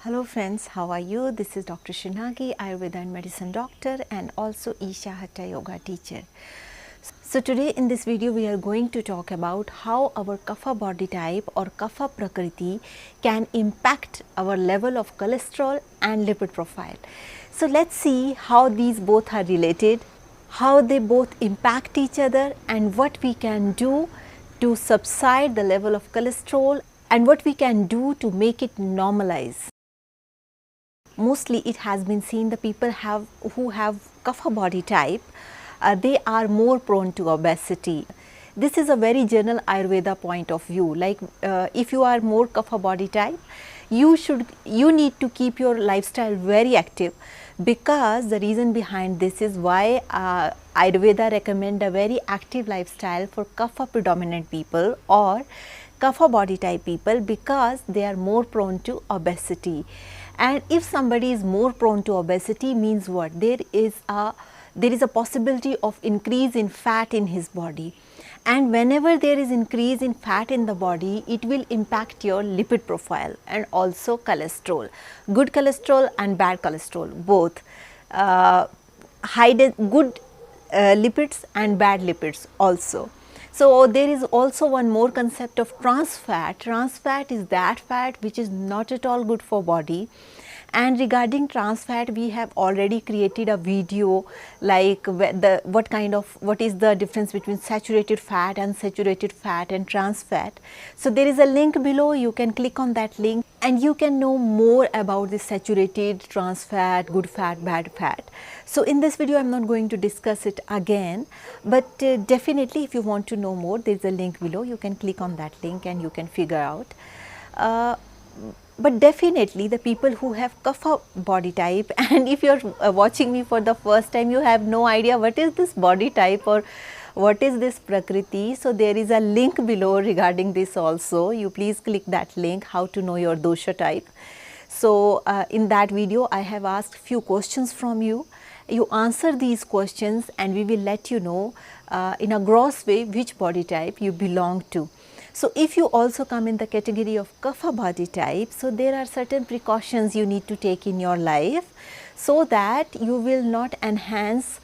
Hello friends, how are you? This is Dr. Sri Nagi, Ayurveda and Medicine Doctor and also Isha Hatha Yoga teacher. So today in this video we are going to talk about how our Kapha body type or Kapha Prakriti can impact our level of cholesterol and lipid profile. So let's see how these both are related, how they both impact each other and what we can do to subside the level of cholesterol and what we can do to make it normalize. Mostly it has been seen the people who have Kapha body type, they are more prone to obesity. This is a very general Ayurveda point of view, like if you are more Kapha body type, you need to keep your lifestyle very active, because the reason behind this is why Ayurveda recommend a very active lifestyle for Kapha predominant people or Kapha body type people, because they are more prone to obesity. And if somebody is more prone to obesity, means what? There is a possibility of increase in fat in his body, and whenever there is increase in fat in the body, it will impact your lipid profile and also cholesterol, good cholesterol and bad cholesterol, both good lipids and bad lipids also. So there is also one more concept of trans fat. Trans fat is that fat which is not at all good for body. And regarding trans fat, we have already created a video like what is the difference between saturated fat, unsaturated fat and trans fat. So there is a link below, you can click on that link and you can know more about the saturated, trans fat, good fat, bad fat. So in this video I am not going to discuss it again, but definitely if you want to know more, there is a link below, you can click on that link and you can figure out. But definitely the people who have Kapha body type, and if you are watching me for the first time, you have no idea what is this body type or what is this Prakriti. So there is a link below regarding this also, you please click that link, how to know your dosha type. So in that video I have asked few questions from you. You answer these questions and we will let you know in a gross way which body type you belong to. So if you also come in the category of Kapha body type, so there are certain precautions you need to take in your life so that you will not enhance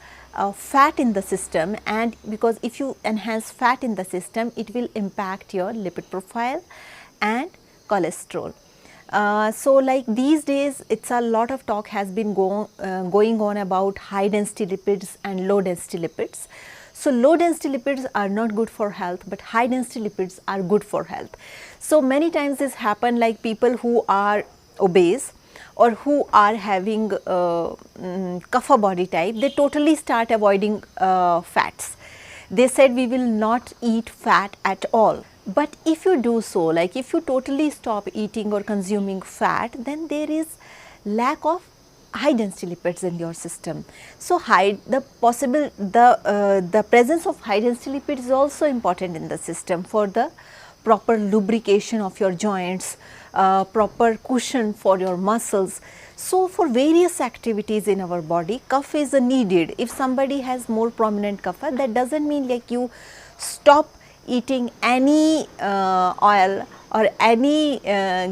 fat in the system, and because if you enhance fat in the system, it will impact your lipid profile and cholesterol. So like these days it's a lot of talk has been going on about high density lipids and low density lipids. So low density lipids are not good for health, but high density lipids are good for health. So many times this happen, like people who are obese or who are having Kapha body type, they totally start avoiding fats. They said we will not eat fat at all. But if you do so, like if you totally stop eating or consuming fat, then there is lack of high density lipids in your system. So the presence of high density lipids is also important in the system for the proper lubrication of your joints, proper cushion for your muscles. So for various activities in our body, Kapha is needed. If somebody has more prominent Kapha, that does not mean like you stop eating any oil or any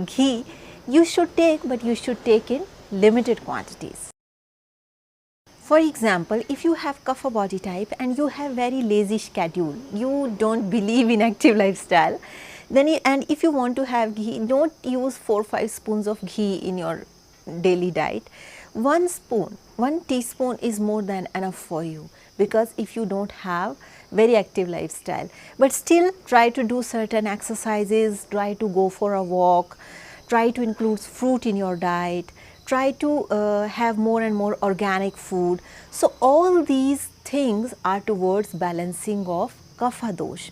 ghee. You should take, but you should take in limited quantities. For example, if you have Kapha body type and you have very lazy schedule, you do not believe in active lifestyle, then and if you want to have ghee, do not use 4 or 5 spoons of ghee in your daily diet. 1 teaspoon is more than enough for you, because if you do not have very active lifestyle, but still try to do certain exercises, try to go for a walk, try to include fruit in your diet, try to have more and more organic food. So all these things are towards balancing of Kapha Dosha.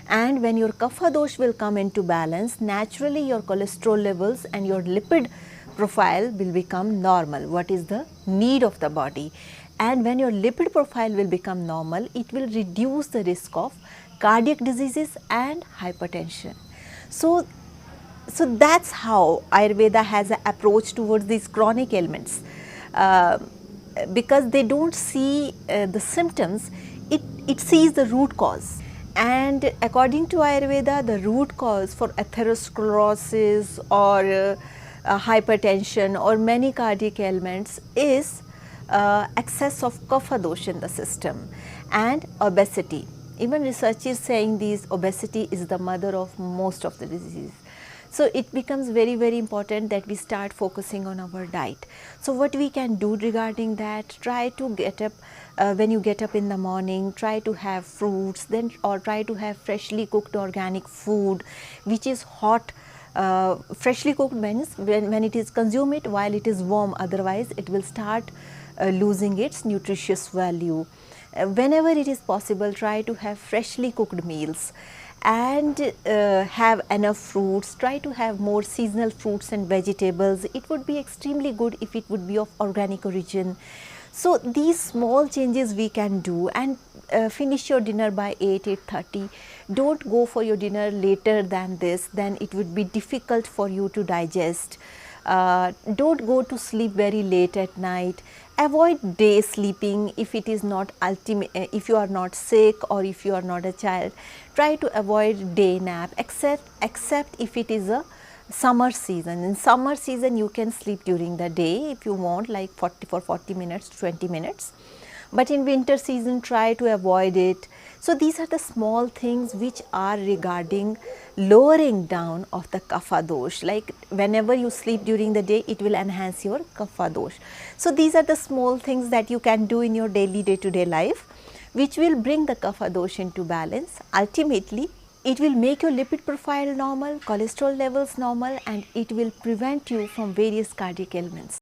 And when your Kapha Dosha will come into balance, naturally your cholesterol levels and your lipid profile will become normal, what is the need of the body. And when your lipid profile will become normal, it will reduce the risk of cardiac diseases and hypertension. So that's how Ayurveda has an approach towards these chronic ailments, because they do not see the symptoms, it sees the root cause. And according to Ayurveda, the root cause for atherosclerosis or hypertension or many cardiac ailments is excess of Kapha Dosha in the system and obesity. Even research is saying this obesity is the mother of most of the diseases. So it becomes very, very important that we start focusing on our diet. So what we can do regarding that, try to get up, when you get up in the morning, try to have fruits, then or try to have freshly cooked organic food which is hot. Freshly cooked means when it is consume it while it is warm, otherwise it will start losing its nutritious value. Whenever it is possible, try to have freshly cooked meals and have enough fruits. Try to have more seasonal fruits and vegetables. It would be extremely good if it would be of organic origin. So these small changes we can do, and finish your dinner by 8:30. Don't go for your dinner later than this, then it would be difficult for you to digest. Don't go to sleep very late at night. Avoid day sleeping if it is not ultimate, if you are not sick or if you are not a child. Try to avoid day nap except if it is a summer season. In summer season you can sleep during the day if you want, like 40 minutes, 20 minutes. But in winter season try to avoid it. So these are the small things which are regarding lowering down of the Kapha dosh. Like whenever you sleep during the day, it will enhance your Kapha dosh. So these are the small things that you can do in your daily day-to-day life, which will bring the Kapha dosh into balance. Ultimately, it will make your lipid profile normal, cholesterol levels normal, and it will prevent you from various cardiac ailments.